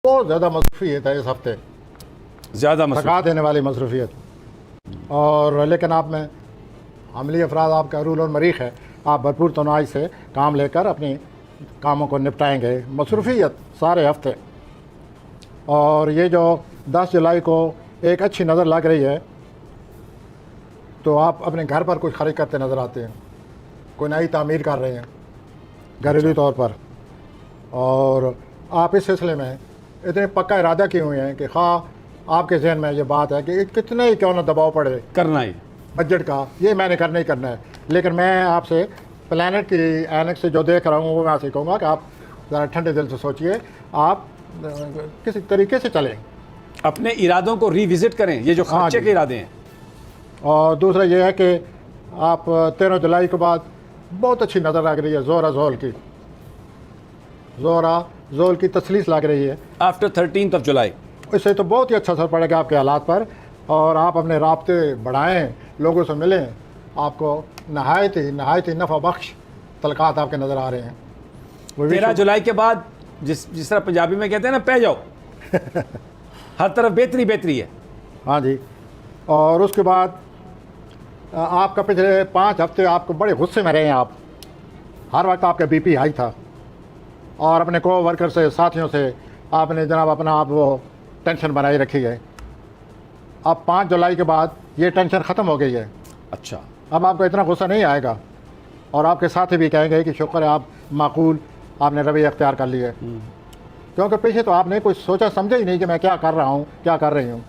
बहुत ज़्यादा मसरूफियत है इस हफ्ते, ज़्यादा थका देने वाली मसरूफियत। और लेकिन आप में अमली अफराद आपका रूल और मरीख है, आप भरपूर तनाई से काम लेकर अपनी कामों को निपटाएंगे। मसरूफियत सारे हफ्ते। और ये जो 10 जुलाई को एक अच्छी नज़र लग रही है, तो आप अपने घर पर कुछ खर्च करते नज़र आते हैं, कोई नई तामीर कर रहे हैं घरेलू तौर पर। और आप इस सिलसिले में इतने पक्का इरादा किए हुए हैं कि खा आपके जहन में ये बात है कि कितने ही क्यों ना दबाव पड़े करना ही बजट का, ये मैंने करना ही करना है। लेकिन मैं आपसे प्लानट की ऐनक से जो देख रहा हूँ वो मैं आपसे कहूँगा कि आप ज़रा ठंडे दिल से सोचिए, आप किसी तरीके से चलें, अपने इरादों को रिविजिट करें, ये जो खर्चे के इरादे हैं। और दूसरा ये है कि आप 13 जुलाई के बाद बहुत अच्छी नज़र लग रही है ज़ोरा ज़ोल की, ज़ोरा ज़ोल की तसलीस लग रही है आफ्टर 13th of July। इससे तो बहुत ही अच्छा असर पड़ेगा आपके हालात पर। और आप अपने राब्ते बढ़ाएं, लोगों से मिलें, आपको नहायत ही नफ़ा बख्श तलक़ात आपके नज़र आ रहे हैं। 13 जुलाई के बाद जिस तरह पंजाबी में कहते हैं ना, पै जाओ हर तरफ बेहतरी बेहतरी है। हाँ जी। और उसके बाद आपका पिछले 5 हफ्ते आपको बड़े गुस्से में रहे हैं, आप हर वक्त आपका बीपी हाई था और अपने को वर्कर से, साथियों से आपने जनाब अपना आप वो टेंशन बनाई रखी है। अब 5 जुलाई के बाद ये टेंशन ख़त्म हो गई है। अच्छा, अब आपको इतना गुस्सा नहीं आएगा और आपके साथी भी कहेंगे कि शुक्र है आप माकूल आपने रवैया अख्तियार कर लिया है, क्योंकि पीछे तो आपने कुछ सोचा समझा ही नहीं कि मैं क्या कर रहा हूँ, क्या कर रही हूँ।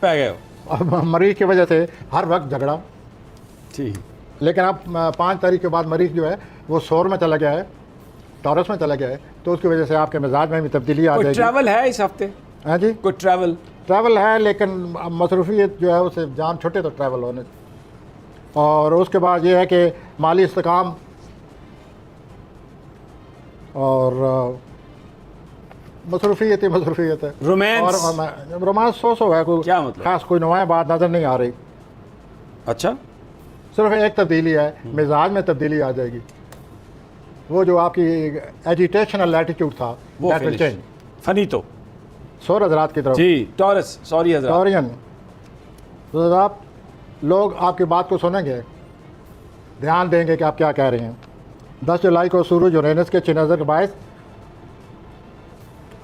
पै गए हो। अब मरीज़ की वजह से हर वक्त झगड़ा। ठीक, लेकिन अब 5 तारीख के बाद मरीज़ जो है वो शोर में चला गया है, टॉरस में चला गया है, तो उसकी वजह से आपके मिजाज में भी तब्दीली आ कोई जाएगी। ट्रैवल है इस हफ्ते? हाँ जी, कोई ट्रैवल है, लेकिन मसरूफियत जो है उसे जान छुट्टे तो ट्रैवल होने। और उसके बाद ये है कि माली इस्तेकाम और मसरूफियत ही मसरूफियत है। रोमांस? और रोमांस सो है, कोई क्या मतलब? खास कोई नुमाया बात नज़र नहीं आ रही। अच्छा, सिर्फ एक तब्दीली है, मिजाज में तब्दीली आ जाएगी। वो जो आपकी एजिटेशनल एटीट्यूड था वो that will change। फनी तो सौर हजरात की तरफ जी, टॉरस, सॉरी हज़रात। टॉरियन, तो आप लोग आपकी बात को सुनेंगे, ध्यान देंगे कि आप क्या कह रहे हैं। 10 जुलाई को सूरज यूरेनस के चिनज़र के बायस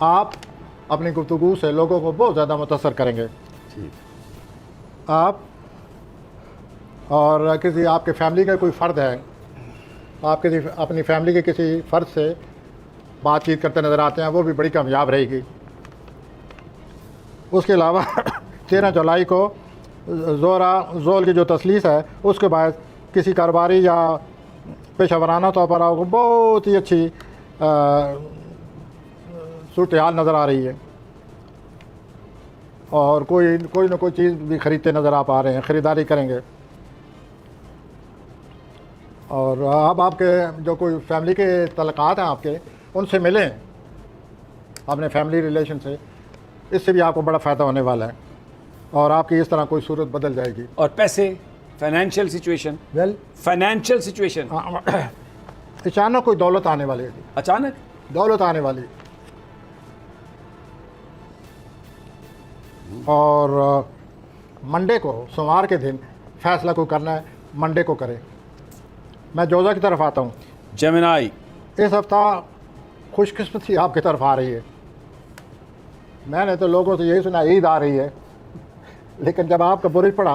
आप अपनी गुफ्तगू से लोगों को बहुत ज़्यादा मुतासर करेंगे। आप और किसी आपके फैमिली का कोई फ़र्द है, आप किसी अपनी फैमिली के किसी फ़र्द से बातचीत करते नज़र आते हैं, वो भी बड़ी कामयाब रहेगी। उसके अलावा 13 जुलाई को ज़ोरा ज़ोल की जो तसलीस है उसके बाद किसी कारोबारी या पेशा वराना तौर पर आपको बहुत ही अच्छी सूरत हाल नज़र आ रही है और कोई ना कोई चीज़ भी ख़रीदते नज़र आप आ रहे हैं, ख़रीदारी करेंगे। और अब आपके जो कोई फैमिली के तल्लुकात हैं आपके, उनसे मिलें अपने फैमिली रिलेशन से, इससे भी आपको बड़ा फ़ायदा होने वाला है और आपकी इस तरह कोई सूरत बदल जाएगी। और पैसे, financial situation? Well, financial situation अचानक कोई दौलत आने वाली है, अचानक दौलत आने वाली। और मंडे को, सोमवार के दिन फैसला कोई करना है, मंडे को करें। मैं जोजा की तरफ आता हूँ। जेमिनाई, इस हफ्ता खुशकिस्मती आपकी तरफ आ रही है। मैंने तो लोगों से यही सुना ईद आ रही है, लेकिन जब आपका बुरिश पड़ा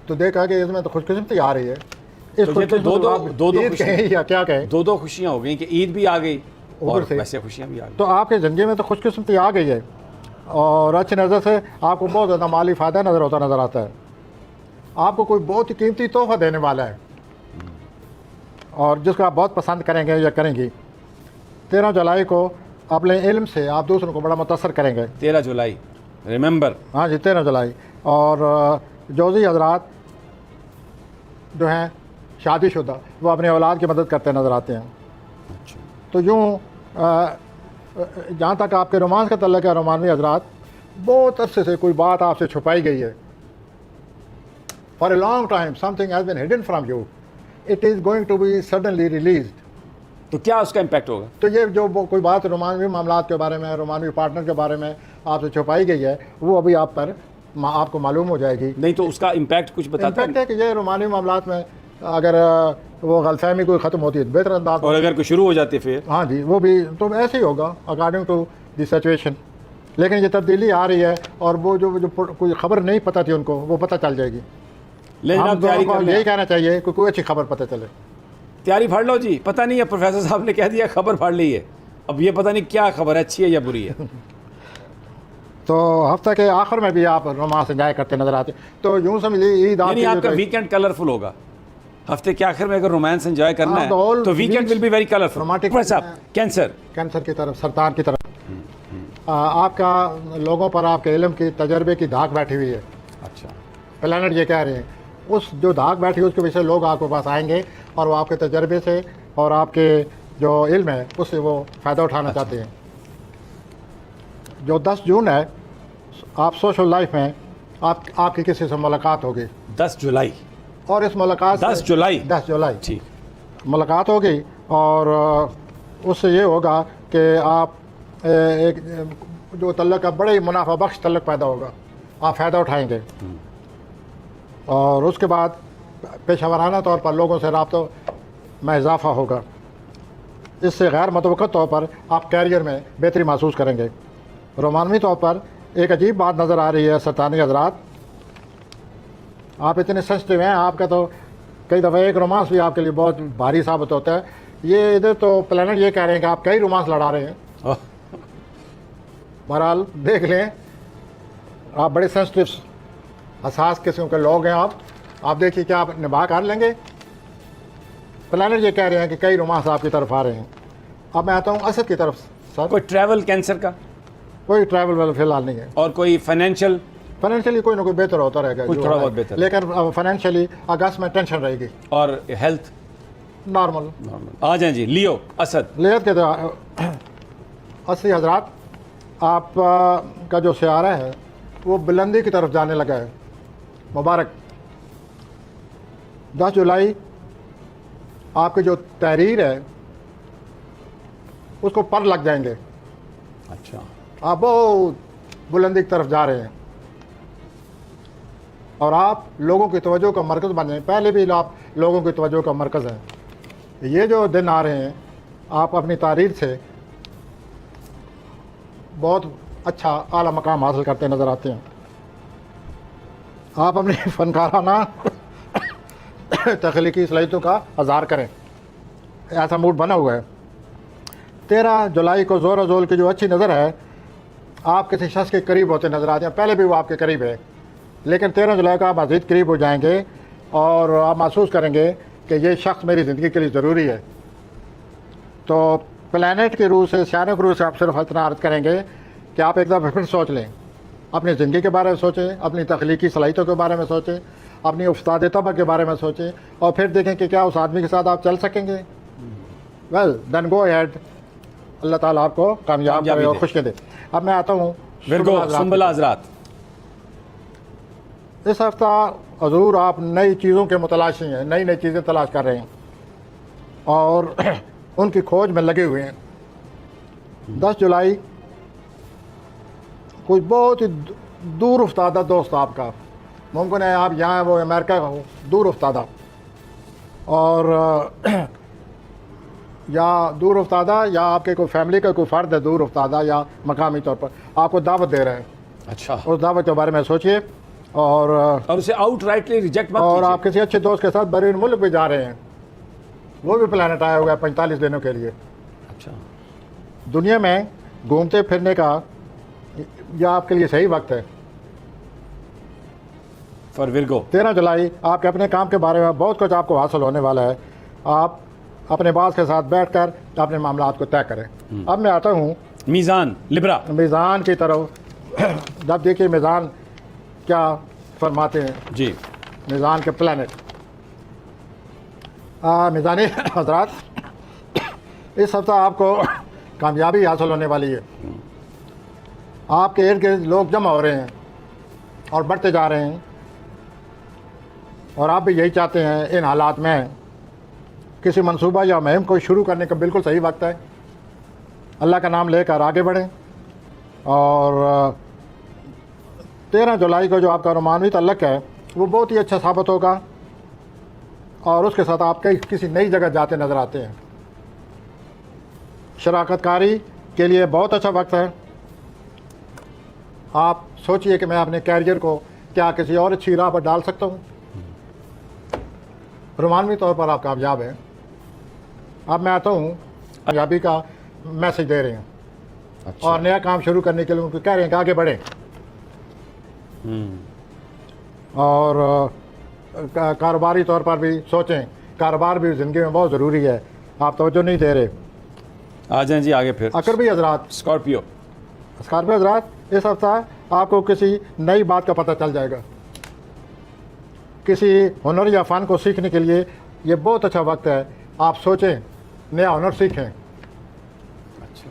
तो देखा कि इसमें तो खुशकिस्मती आ रही है। इस तो ये तो दो ईद कहें या क्या कहें, दो खुशियाँ हो गई कि ईद भी आ गई और से वैसे खुशियाँ भी आ गई। तो आपके ज़िंदगी में तो खुशकिस्मती आ गई है और अच्छी नज़र से आपको बहुत ज़्यादा माली फ़ायदा नज़र आता है। आपको कोई बहुत ही कीमती तोहफ़ा देने वाला है और जिसको आप बहुत पसंद करेंगे या करेंगी। 13 जुलाई को अपने इल्म से आप दूसरों को बड़ा मुतासर करेंगे। 13 जुलाई, रिमेंबर। हाँ जी, 13 जुलाई। और जोजी हजरात जो हैं शादीशुदा, वो अपनी औलाद की मदद करते नज़र आते हैं। अच्छा, तो यूँ जहाँ तक आपके रोमांस का तल्लुक़ है, रोमानवी हजरात, बहुत अरसे से कोई बात आपसे छुपाई गई है। For a long time something has been hidden from you, it is going to be suddenly released. तो क्या उसका इम्पैक्ट होगा? तो ये जो कोई बात रोमानवी मामलात के बारे में, रोमानवी पार्टनर के बारे में आपसे छुपाई गई है, वो अभी आपको मालूम हो जाएगी। नहीं तो उसका इम्पैक्ट कुछ बताता इम्पैक्ट है कि ये रोमानवी मामलात में अगर वो गलतफहमी कोई ख़त्म होती है तो बेहतर अंदाज, और अगर कोई शुरू हो जाती है फिर? हाँ जी, वो भी तो ऐसे ही होगा अकॉर्डिंग टू द सिचुएशन। लेकिन ये तब्दीली आ रही है और वो जो कोई खबर नहीं पता थी उनको, वो पता चल जाएगी। लेकिन हम आप तैयारी दोनों को कर यही कहना चाहिए कि कोई अच्छी खबर पता चले। तैयारी फाड़ लो जी। पता नहीं है, प्रोफेसर साहब ने कह दिया खबर फाड़ ली है, अब ये पता नहीं क्या खबर है, अच्छी है या बुरी है। तो हफ्ते के आखिर में भी आप रोमांस एंजॉय करते नजर आते, तो यूँ समझिए ईद यानी आपका वीकेंड कलरफुल होगा। हफ्ते के आखिर में अगर रोमांस एंजॉय करना है तो weekend will be very colourful. Romantic साहब, कैंसर की तरफ, सरतान की तरफ आपका लोगों पर आपके इल्म की तजर्बे की धाक बैठी हुई है। अच्छा, प्लानट ये कह रहे हैं उस जो धाक बैठी है उसके वजह से लोग आपके पास आएंगे और वो आपके तजर्बे से और आपके जो इल्म है उससे वो फ़ायदा उठाना चाहते हैं। जो 10 जून है, आप सोशल लाइफ में आपकी किसी से मुलाकात होगी 10 जुलाई, और इस मुलाकात 10 जुलाई 10 जुलाई ठीक मुलाकात होगी और उससे ये होगा कि आप एक जो तल्लक का बड़े ही मुनाफा बख्श तल्लक पैदा होगा, आप फ़ायदा उठाएंगे और उसके बाद पेशेवराना तौर पर लोगों से राब्तों में इजाफा होगा। इससे गैर मुतवक्कित तौर पर आप कैरियर में बेहतरी महसूस करेंगे। रोमानवी तौर पर एक अजीब बात नज़र आ रही है सरतानी हजरात, आप इतने सेंसिटिव हैं, आपका तो कई दफ़ा एक रोमांस भी आपके लिए बहुत भारी साबित होता है। ये इधर तो प्लानट ये कह रहे हैं कि आप कई रोमांस लड़ा रहे हैं। बहरहाल देख लें, आप बड़े सेंसिटिव हसास किस्म के लोग हैं। आप देखिए क्या आप निभा कर लेंगे। प्लानट ये कह रहे हैं कि कई रोमांस आपकी तरफ आ रहे हैं। अब मैं आता हूँ असद की तरफ। सर, कोई ट्रैवल कैंसर का? कोई ट्रैवल वाला फिलहाल नहीं है। और कोई फाइनेंशियली कोई ना कोई बेहतर होता रहेगा, कुछ थोड़ा बहुत बेहतर, लेकिन फाइनेंशियली अगस्त में टेंशन रहेगी। और हेल्थ नॉर्मल। आ जाए जी। लियो असद, लेत के तो 80 हजरात, आप का जो सियारा है वो बुलंदी की तरफ जाने लगा है। मुबारक। 10 जुलाई आपकी जो तहरीर है उसको पर लग जाएंगे। अच्छा, आप बहुत बुलंदी की तरफ जा रहे हैं और आप लोगों की तवज्जो का मरकज़ बन जाए। पहले भी आप लोगों की तवज्जो का मरकज़ हैं। ये जो दिन आ रहे हैं, आप अपनी तारीर से बहुत अच्छा आला मकाम हासिल करते नज़र आते हैं। आप अपनी फ़नकाराना तख्लीकी सलाहियतों का अज़हार करें, ऐसा मूड बना हुआ है। 13 जुलाई को ज़ोर ज़ोल की जो अच्छी नज़र है, आप किसी शख्स के करीब होते नज़र आते हैं। पहले भी वो आपके करीब है, लेकिन 13 जुलाई को आप मज़ीद करीब हो जाएंगे और आप महसूस करेंगे कि ये शख्स मेरी ज़िंदगी के लिए ज़रूरी है। तो प्लानट के रूह से, सियाने के रूह से आप सिर्फ इतना अर्ज़ करेंगे कि आप एक दफ़ा फिर सोच लें, अपनी ज़िंदगी के बारे में सोचें, अपनी तख्लीकी सलाहियतों के बारे में सोचें, अपनी उस्ताद तबक के बारे में सोचें और फिर देखें कि क्या उस आदमी के साथ आप चल सकेंगे। Well then go ahead. Allah Taala आपको कामयाब करे और खुश दे। अब मैं आता हूँ सुंबला हज़रात। इस हफ्ता हजूर आप नई चीज़ों के मुतलाशी हैं, नई नई चीज़ें तलाश कर रहे हैं और उनकी खोज में लगे हुए हैं। 10 जुलाई कोई बहुत ही दूर उफ्तादा दोस्त आपका, मुमकिन है आप यहाँ वो अमेरिका का हो, दूर उफ्तादा, और या दूर उफ्तादा या आपके कोई फैमिली का कोई फ़र्द है दूर उफ्तादा या मकामी तौर पर आपको दावत दे रहे हैं। अच्छा, उस दावत के बारे में सोचिए और उसे आउट राइटली रिजेक्ट मत कीजिए। और आप किसी अच्छे दोस्त के साथ बैरून मुल्क भी जा रहे हैं, वो भी प्लानट आया हुआ है 45 दिनों के लिए। अच्छा, दुनिया में घूमते फिरने का यह आपके लिए सही वक्त है। फॉर विर्गो 13 जुलाई आपके अपने काम के बारे में बहुत कुछ आपको हासिल होने वाला है। आप अपने बास के साथ बैठकर अपने मामलात को तय करें। अब मैं आता हूँ मीज़ान, लिब्रा, मीज़ान की तरफ। जब देखिए मीज़ान क्या फरमाते हैं जी। मीज़ान के प्लानट। मीज़ानी हजरात, इस हफ्ता आपको कामयाबी हासिल होने वाली है। आपके इर्द गिर्द लोग जमा हो रहे हैं और बढ़ते जा रहे हैं और आप भी यही चाहते हैं इन हालात में किसी मंसूबा या मुहिम को शुरू करने का बिल्कुल सही वक्त है। अल्लाह का नाम लेकर आगे बढ़ें। और 13 जुलाई को जो आपका रोमानवी तल्लक है वो बहुत ही अच्छा साबित होगा और उसके साथ आप कई किसी नई जगह जाते नज़र आते हैं। शराकतकारी के लिए बहुत अच्छा वक्त है। आप सोचिए कि मैं अपने कैरियर को क्या किसी और अच्छी राह पर डाल सकता हूँ। रोमानवी तौर पर आप कामयाब हैं। अब मैं आता हूँ कामयाबी का मैसेज दे रहे हैं। अच्छा। और नया काम शुरू करने के लिए उनको कह रहे हैं कि आगे बढ़ें। और कारोबारी तौर पर भी सोचें, कारोबार भी ज़िंदगी में बहुत ज़रूरी है। आप तवज्जो नहीं दे रहे। आ जाएं जी आगे फिर। अकरबी हजरात, स्कॉर्पियो। स्कॉर्पियो हजरात, इस हफ्ता आपको किसी नई बात का पता चल जाएगा। किसी हुनर या फ़न को सीखने के लिए ये बहुत अच्छा वक्त है। आप सोचें, नया हुनर सीखें। अच्छा।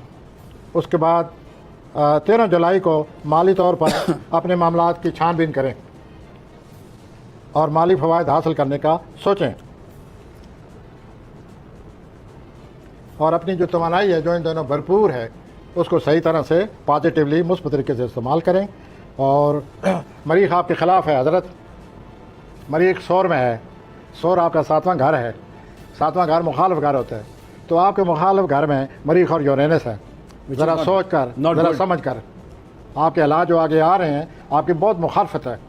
उसके बाद 13 जुलाई को माली तौर पर अपने मामलात की छानबीन करें और माली फ़वाइद हासिल करने का सोचें। और अपनी जो तवानाई है जो इन दोनों भरपूर है उसको सही तरह से पॉजिटिवली मुस्बत तरीके से इस्तेमाल करें। और मरीख आपके ख़िलाफ़ है हज़रत। मरीख सौर में है। सौर आपका 7वां घर है। 7वां घर मुखालिफ घर होता है। तो आपके मुखालिफ घर में मरीख और यूरेनस है। ज़रा सोच कर, ज़रा समझ कर, आपके हालात जो आगे आ रहे हैं आपकी बहुत मुखालफत है।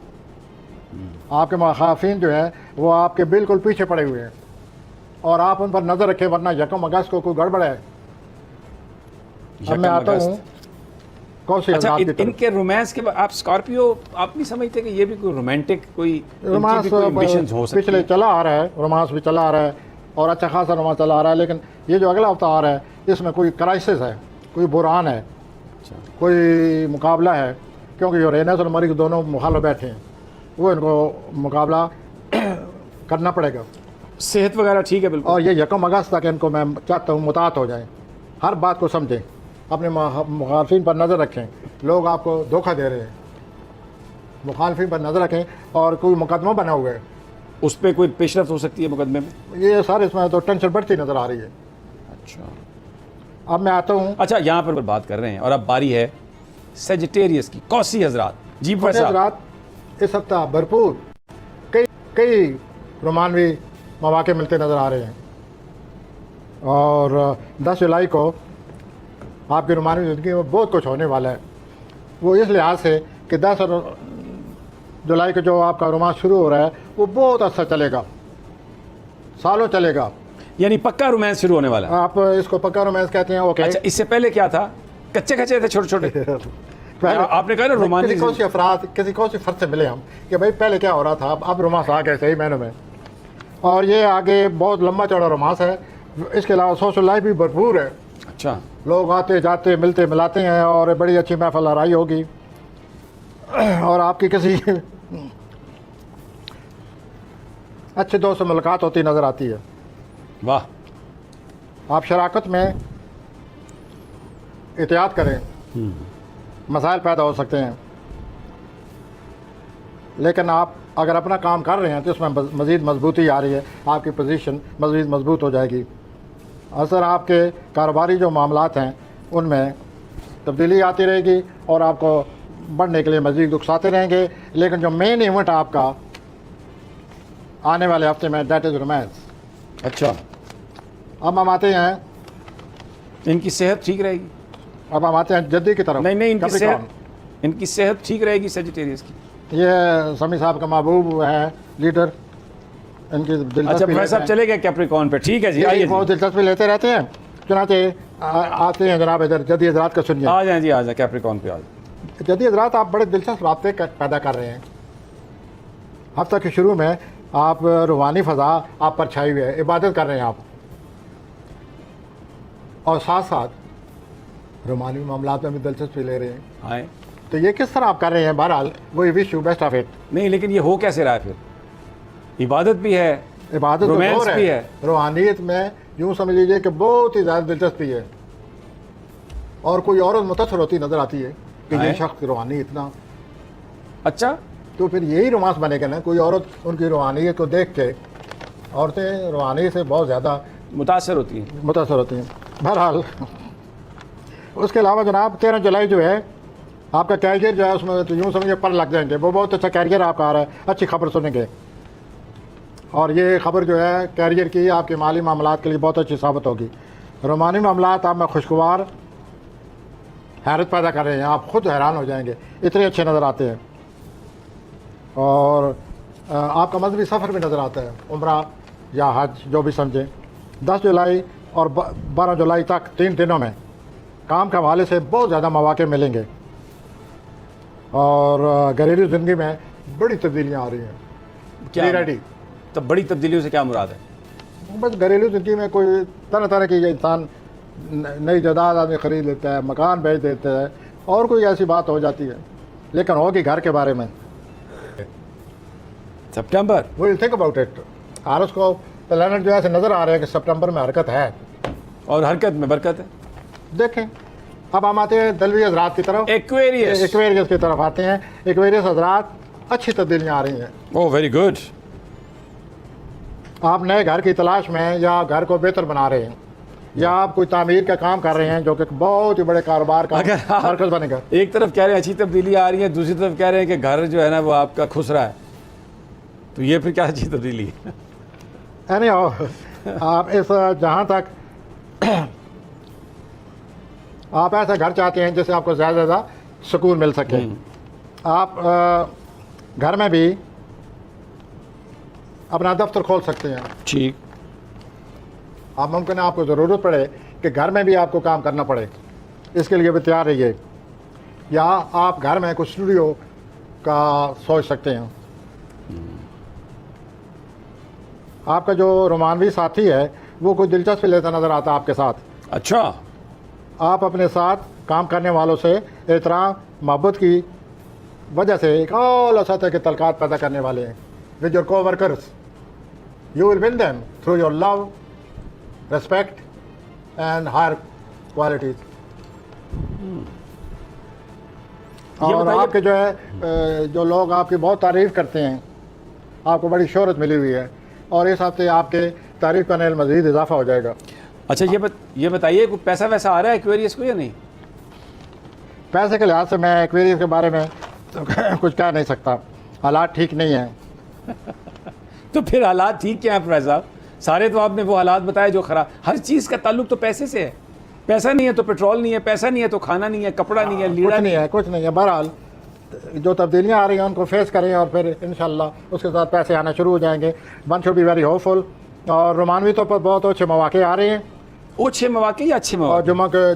आपके मुखालिफिन जो है वो आपके बिल्कुल पीछे पड़े हुए हैं और आप उन पर नज़र रखें, वरना 1 अगस्त को कोई गड़बड़ है। अब मैं आता हूँ कौन सी अच्छा, हज़रात की तरफ। इनके रोमांस के बाद आप स्कॉर्पियो आप नहीं समझते कि ये भी कोई रोमांटिक कोई रोमांस एम्बिशंस हो सकती पिछले है? चला आ रहा है, रोमांस भी चला आ रहा है और अच्छा खासा रोमांस चला आ रहा है। लेकिन ये जो अगला हफ्ता आ रहा है इसमें कोई क्राइसिस है, कोई बुरहान है, अच्छा। कोई मुकाबला है। क्योंकि यूरेनस और मरीख दोनों मुखालिफ बैठे हैं, वो इनको मुकाबला करना पड़ेगा। सेहत वगैरह ठीक है बिल्कुल। और ये 1 अगस्त तक इनको मैं चाहता हूँ मुतात हो जाए, हर बात को समझें, अपने मुखालफिन पर नज़र रखें। लोग आपको धोखा दे रहे हैं, मुखालफिन पर नज़र रखें। और कोई मुकदमा बना हुआ है, उस पर कोई पेशरफ हो सकती है मुकदमे में? ये सारे इसमें तो टेंशन बढ़ती नज़र आ रही है। अच्छा। अब मैं आता हूँ अच्छा, यहाँ पर बात कर रहे हैं और अब बारी है सेजिटेरियस की। कौसी हजरात जी फैसला। रात इस हफ्ता भरपूर कई रोमानवी मौके मिलते नज़र आ रहे हैं। और 10 जुलाई को आपकी रोमानवी ज़िंदगी में बहुत कुछ होने वाला है। वो इस लिहाज से कि 10 जुलाई को जो आपका रोमांस शुरू हो रहा है वो बहुत अच्छा चलेगा, सालों चलेगा। यानी पक्का रोमांस शुरू होने वाला है। आप इसको पक्का रोमांस कहते हैं। ओके। अच्छा, इससे पहले क्या था? कच्चे कच्चे थे, छोटे छोटे। आपने कहा ना रोमांटिक। किसी कौन सी अफराद, किसी कौन सी फर्ज से मिले हम कि भाई पहले क्या हो रहा था, अब रोमांस आ गया सही मैनों में। और ये आगे बहुत लंबा चौड़ा रोमांस है। इसके अलावा सोशल लाइफ भी भरपूर है। अच्छा। लोग आते जाते मिलते मिलाते हैं और बड़ी अच्छी महफिल आराई होगी। और आपकी किसी अच्छे दोस्त से मुलाकात होती नज़र आती है। वाह। आप शराकत में एहतियात करें, मसाइल पैदा हो सकते हैं। लेकिन आप अगर अपना काम कर रहे हैं तो उसमें मज़ीद मजबूती आ रही है, आपकी पोजीशन मज़ीद मजबूत हो जाएगी। असर आपके कारोबारी जो मामलात हैं उनमें तब्दीली आती रहेगी और आपको बढ़ने के लिए मज़ीद उकसाते रहेंगे। लेकिन जो मेन इवेंट आपका आने वाले हफ्ते में दैट इज़ रोमांस। अच्छा। अब हम आते हैं, इनकी सेहत ठीक रहेगी? अब हम आते हैं जद्दी की तरफ। नहीं, कैप्रिकॉर्न। इनकी सेहत ठीक रहेगी सेजिटेरियस की? ये समी साहब का महबूब है, लीडर। इनकी अच्छा, दिलचस्पी भाई साहब चले गए कैप्रिकॉर्न पे। ठीक है जी, ये आइए बहुत जी। दिलचस्पी लेते रहते हैं। चुनाचे आते हैं जनाब इधर जदी हजरात का सुनिए। आ जाए जी, आ जाए कैप्रिकॉर्न पे आ जाए। जदी हजरात, आप बड़े दिलचस्प राब्ते पैदा कर रहे हैं। हफ्ते के शुरू में आप रूहानी फ़ज़ा आप पर छाई हुई है, इबादत कर रहे हैं आप, और साथ साथ रूहानी मामलात में भी दिलचस्पी ले रहे हैं। आए। तो ये किस तरह आप कर रहे हैं? बहरहाल वो wish you best of it. नहीं, लेकिन ये हो कैसे रहा है फिर? इबादत भी है, इबादत तो रोमांस और भी है। रूहानियत में यूँ समझ लीजिए कि बहुत ही ज़्यादा दिलचस्पी है। और कोई औरत मुतासर होती नज़र आती है कि ये आए। शख्स रूहानी इतना, अच्छा। तो फिर यही रोमांस बनेगा ना। कोई औरत उनकी रूहानियत को देख के, औरतें रूहानी से बहुत ज़्यादा मुतासर होती हैं। मुतासर होती हैं। बहरहाल उसके अलावा जनाब 13 जुलाई जो है आपका कैरियर जो है उसमें तो यूँ समझिए पर लग जाएंगे। वो बहुत अच्छा कैरियर आपका आ रहा है, अच्छी खबर सुनेंगे। और ये खबर जो है कैरियर की आपके माली मामलात के लिए बहुत अच्छी साबित होगी। रोमानी मामलात आप में खुशगवार हैरत पैदा कर रहे हैं, आप ख़ुद हैरान हो जाएंगे, इतने अच्छे नज़र आते हैं। और आपका मजहबी सफ़र भी नज़र आता है, उम्रा या हज जो भी समझें। 10 जुलाई और 12 जुलाई तक 3 दिनों में काम के हवाले से बहुत ज़्यादा मौक़े मिलेंगे और घरेलू ज़िंदगी में बड़ी तब्दीलियाँ आ रही हैं। क्या रेडी? तो बड़ी तब्दीलियों से क्या मुराद है? बस घरेलू ज़िंदगी में कोई तरह तरह की इंसान नई जायदाद आदमी ख़रीद लेता है, मकान बेच देता है और कोई ऐसी बात हो जाती है, लेकिन होगी घर के बारे में। सितंबर विल थिंक अबाउट इट। और उसको प्लानट जो है ऐसे नज़र आ रहे हैं कि सितंबर में हरकत है और हरकत में बरकत है। देखें अब हम आते हैं दलवी हजरात की तरफ। एक्वेरियस की तरफ आते हैं। एक्वेरियस हजरात अच्छी तब्दीलियाँ आ रही हैं। Oh very good. आप नए घर की तलाश में या घर को बेहतर बना रहे हैं या आप कोई तामीर का काम कर रहे हैं जो कि बहुत ही बड़े कारोबार का मरकज़ बनेगा। एक तरफ कह रहे हैं अच्छी तब्दीली आ रही है, दूसरी तरफ कह रहे हैं कि घर जो है ना वो आपका खुश रहा है, तो ये फिर क्या अच्छी तब्दीली है? यानी आप इस जहाँ तक आप ऐसा घर चाहते हैं जिससे आपको ज़्यादा से ज़्यादा सुकून मिल सके। आप घर में भी अपना दफ्तर खोल सकते हैं। ठीक। आप मुमकिन है आपको ज़रूरत पड़े कि घर में भी आपको काम करना पड़े, इसके लिए भी तैयार रहिए। या आप घर में कुछ स्टूडियो का सोच सकते हैं। आपका जो रोमानवी साथी है वो कोई दिलचस्पी लेता नज़र आता है आपके साथ। अच्छा। आप अपने साथ काम करने वालों से एहतराम मोहब्बत की वजह से एक और सतह के तलकात पैदा करने वाले हैं। With your coworkers you will win them through your love, respect and higher qualities. और आपके जो है जो लोग आपकी बहुत तारीफ़ करते हैं, आपको बड़ी शोहरत मिली हुई है और इस हफ्ते आपके तारीफ़ करने में मज़ीद इजाफा हो जाएगा। अच्छा ये बताइए कोई पैसा वैसा आ रहा है एक्वेरियस को या नहीं? पैसे के लिहाज से मैं एक्वेरियस के बारे में तो कुछ कह नहीं सकता, हालात ठीक नहीं हैं। तो फिर हालात ठीक क्या है भाई साहब? सारे तो आपने वो हालात बताए जो ख़राब। हर चीज़ का ताल्लुक तो पैसे से है। पैसा नहीं है तो पेट्रोल नहीं है, पैसा नहीं है तो खाना नहीं है, कपड़ा नहीं है, लीड़ा नहीं है, कुछ नहीं है। बहरहाल जो तब्दीलियाँ आ रही हैं उनको फेस करें और फिर इंशाल्लाह उसके साथ पैसे आना शुरू हो जाएंगे। One should be very hopeful. और रोमानवी तौर पर बहुत अच्छे मौके आ रहे हैं। अच्छे मौके या अच्छे मौके? और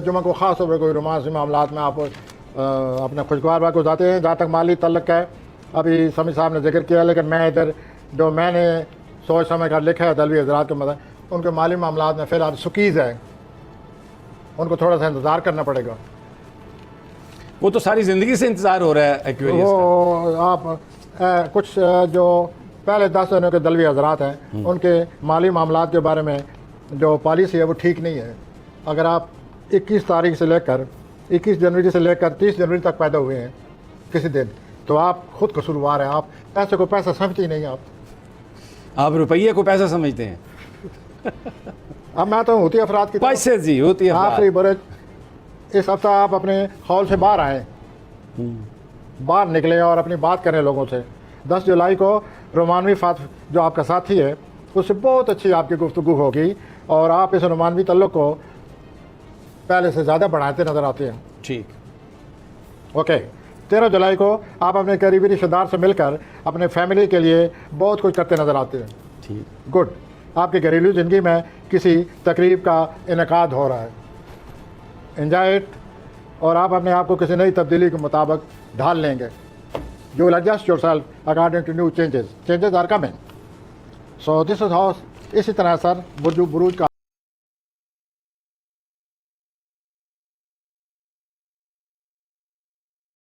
जुमा को ख़ास तौर पर कोई रोमांसी मामलात में आप अपने खुशगवार बात गुजारते हैं। जहाँ तक माली तल्लक है, अभी समी साहब ने जिक्र किया, लेकिन मैं इधर जो मैंने सोच समझ कर लिखा है दलवी हजरात के मतलब उनके माली मामलात में फ़िलहाल सुकीज़ है, उनको थोड़ा सा इंतज़ार करना पड़ेगा। वो तो सारी ज़िंदगी से इंतज़ार हो रहा है एक्वेरियस वो आप कुछ जो पहले 10 दिनों के दलवी हजरात हैं उनके माली मामलात के बारे में जो पॉलिसी है वो ठीक नहीं है। अगर आप 21 तारीख से लेकर 21 जनवरी से लेकर 30 जनवरी तक पैदा हुए हैं किसी दिन, तो आप खुद कसूरवार हैं। आप पैसे को पैसा समझते ही नहीं। आप रुपये को पैसा समझते हैं। अब मैं तो होती अफराद की पैसे जी होती है आखिरी बरस इस हफ्ता आप अपने हॉल से बाहर आएँ, बाहर निकलें और अपनी बात करें लोगों से। 10 जुलाई को रोमानवी जो आपका साथी है उससे बहुत अच्छी आपकी गुफ्तगू होगी और आप इस रोमानवी तल्लुक़ को पहले से ज़्यादा बढ़ाते नज़र आते हैं। ठीक। ओके। 13 जुलाई को आप अपने करीबी रिश्तेदार से मिलकर अपने फैमिली के लिए बहुत कुछ करते नज़र आते हैं। ठीक। गुड। आपकी घरेलू ज़िंदगी में किसी तकरीब का इनेकाद हो रहा है, एंजॉय इट। और आप अपने आप को किसी नई तब्दीली के मुताबिक ढाल लेंगे। You will adjust yourself according to new changes are coming. So this is how. इसी तरह सर बुरूज का